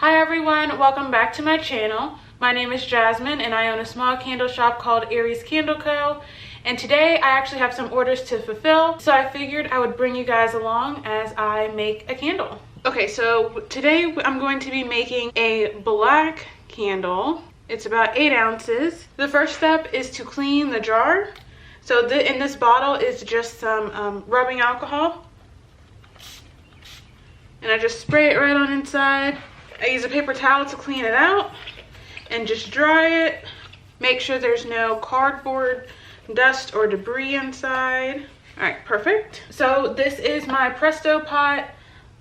Hi everyone, welcome back to my channel. My name is Jasmine and I own a small candle shop called Aries Candle Co. And today I actually have some orders to fulfill, so I figured I would bring you guys along as I make a candle. Okay, so today I'm going to be making a black candle. It's about 8 ounces. The first step is to clean the jar. So in this bottle is just some rubbing alcohol. And I just spray it right on inside. I use a paper towel to clean it out and just dry it. Make sure there's no cardboard, dust, or debris inside. All right, perfect. So this is my Presto pot.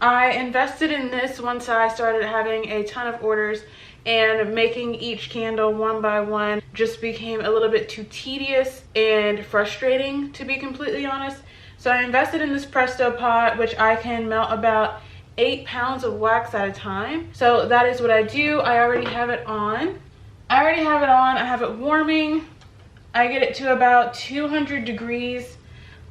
I invested in this once I started having a ton of orders, and making each candle one by one just became a little bit too tedious and frustrating, to be completely honest. So I invested in this Presto pot, which I can melt about 8 pounds of wax at a time. So that is what I do. I already have it on. I have it warming. I get it to about 200 degrees.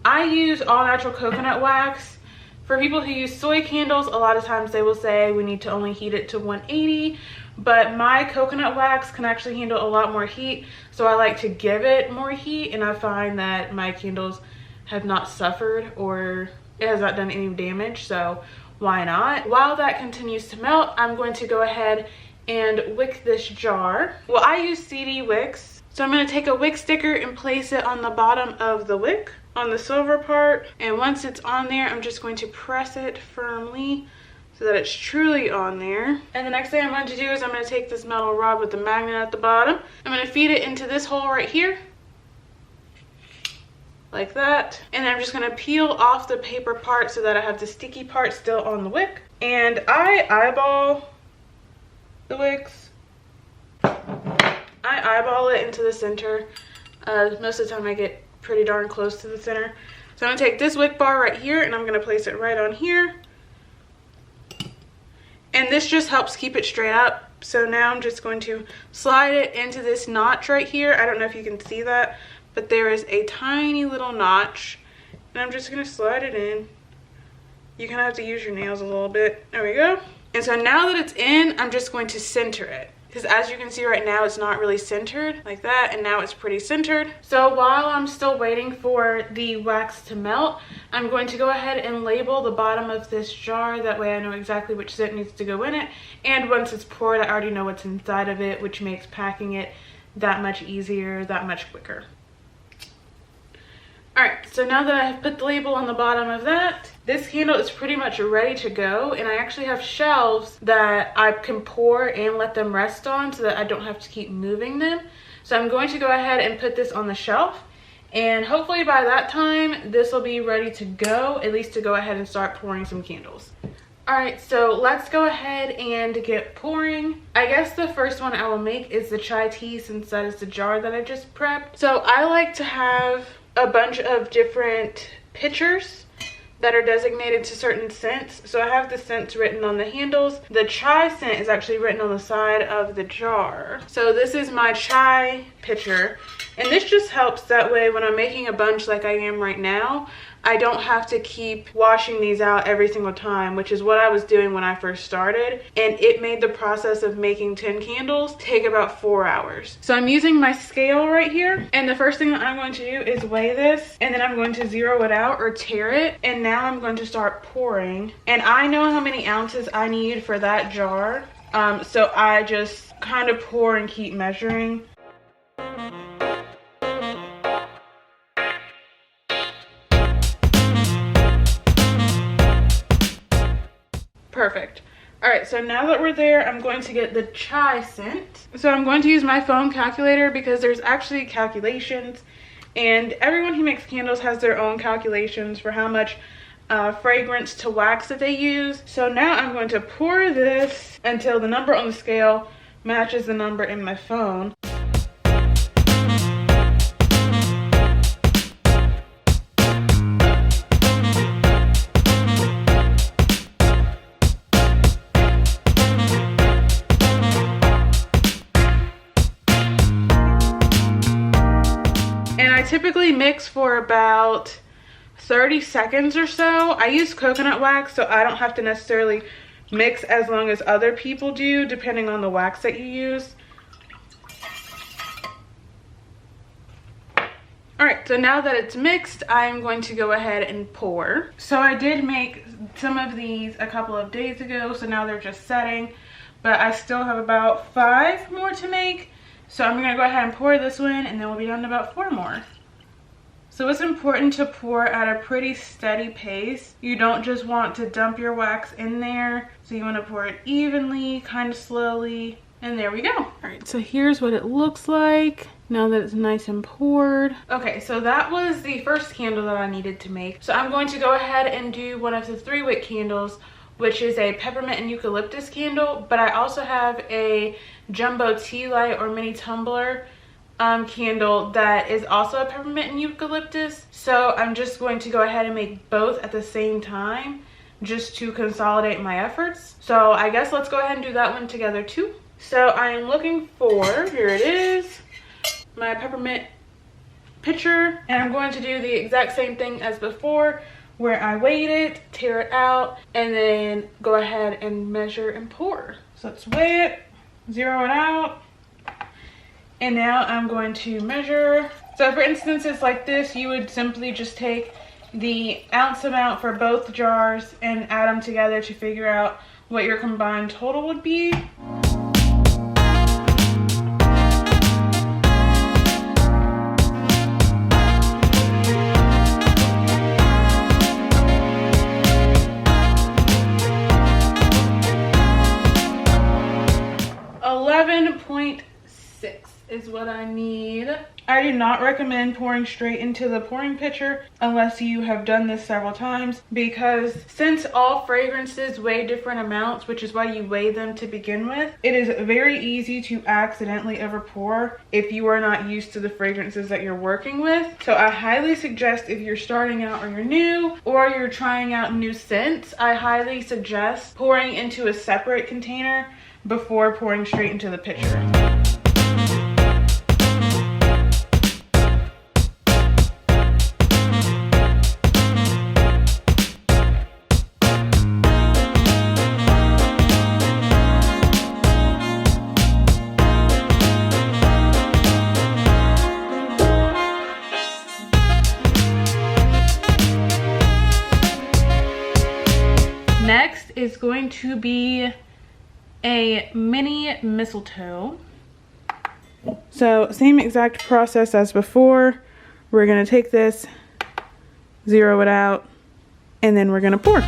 I use all natural coconut wax. For people who use soy candles, a lot of times they will say we need to only heat it to 180, but my coconut wax can actually handle a lot more heat, so I like to give it more heat, and I find that my candles have not suffered or it has not done any damage, so why not? While that continues to melt, I'm going to go ahead and wick this jar. Well, I use CD wicks, so I'm going to take a wick sticker and place it on the bottom of the wick, on the silver part, and once it's on there, I'm just going to press it firmly so that it's truly on there. And the next thing I'm going to do is I'm going to take this metal rod with the magnet at the bottom. I'm going to feed it into this hole right here, like that, and I'm just going to peel off the paper part so that I have the sticky part still on the wick. And I eyeball the wicks. I eyeball it into the center. Most of the time I get pretty darn close to the center. So I'm going to take this wick bar right here and I'm going to place it right on here. And this just helps keep it straight up. So now I'm just going to slide it into this notch right here. I don't know if you can see that, but there is a tiny little notch, and I'm just gonna slide it in. You kind of have to use your nails a little bit. There we go. And so now that it's in, I'm just going to center it, because as you can see right now, it's not really centered like that, and now it's pretty centered. So while I'm still waiting for the wax to melt, I'm going to go ahead and label the bottom of this jar. That way I know exactly which scent needs to go in it. And once it's poured, I already know what's inside of it, which makes packing it that much easier, that much quicker. Alright, so now that I have put the label on the bottom of that, this candle is pretty much ready to go, and I actually have shelves that I can pour and let them rest on so that I don't have to keep moving them. So I'm going to go ahead and put this on the shelf, and hopefully by that time this will be ready to go, at least to go ahead and start pouring some candles. Alright, so let's go ahead and get pouring. I guess the first one I will make is the chai tea, since that is the jar that I just prepped. So I like to have a bunch of different pitchers that are designated to certain scents. So I have the scents written on the handles. The chai scent is actually written on the side of the jar. So this is my chai pitcher, and this just helps that way when I'm making a bunch like I am right now, I don't have to keep washing these out every single time, which is what I was doing when I first started, and it made the process of making 10 candles take about 4 hours. So I'm using my scale right here, and the first thing that I'm going to do is weigh this, and then I'm going to zero it out or tear it, and now I'm going to start pouring. And I know how many ounces I need for that jar, so I just kind of pour and keep measuring. Perfect. All right, so now that we're there, I'm going to get the chai scent. So I'm going to use my phone calculator because there's actually calculations, and everyone who makes candles has their own calculations for how much fragrance to wax that they use. So now I'm going to pour this until the number on the scale matches the number in my phone. Typically mix for about 30 seconds or so. I use coconut wax, so I don't have to necessarily mix as long as other people do, depending on the wax that you use. All right, so now that it's mixed, I'm going to go ahead and pour. So I did make some of these a couple of days ago, so now they're just setting, but I still have about 5 more to make. So I'm gonna go ahead and pour this one, and then we'll be done in about 4 more. So it's important to pour at a pretty steady pace. You don't just want to dump your wax in there. So you want to pour it evenly, kind of slowly, and there we go. All right, so here's what it looks like now that it's nice and poured. Okay, so that was the first candle that I needed to make. So I'm going to go ahead and do one of the 3 wick candles, which is a peppermint and eucalyptus candle, but I also have a jumbo tea light or mini tumbler candle that is also a peppermint and eucalyptus. So I'm just going to go ahead and make both at the same time just to consolidate my efforts. So I guess let's go ahead and do that one together too. So I'm looking for, here it is, my peppermint pitcher, and I'm going to do the exact same thing as before, where I weighed it, tear it out, and then go ahead and measure and pour. So let's weigh it, zero it out, and now I'm going to measure. So for instances like this, you would simply just take the ounce amount for both jars and add them together to figure out what your combined total would be. Is what I need. I do not recommend pouring straight into the pouring pitcher unless you have done this several times, because since all fragrances weigh different amounts, which is why you weigh them to begin with, it is very easy to accidentally over pour if you are not used to the fragrances that you're working with. So I highly suggest, if you're starting out or you're new or you're trying out new scents, I highly suggest pouring into a separate container before pouring straight into the pitcher. Next is going to be a mini mistletoe. So same exact process as before. We're gonna take this, zero it out, and then we're gonna pour.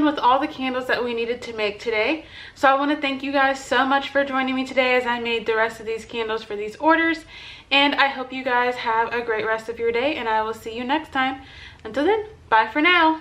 With all the candles that we needed to make today. So I want to thank you guys so much for joining me today as I made the rest of these candles for these orders, and I hope you guys have a great rest of your day, and I will see you next time. Until then, bye for now.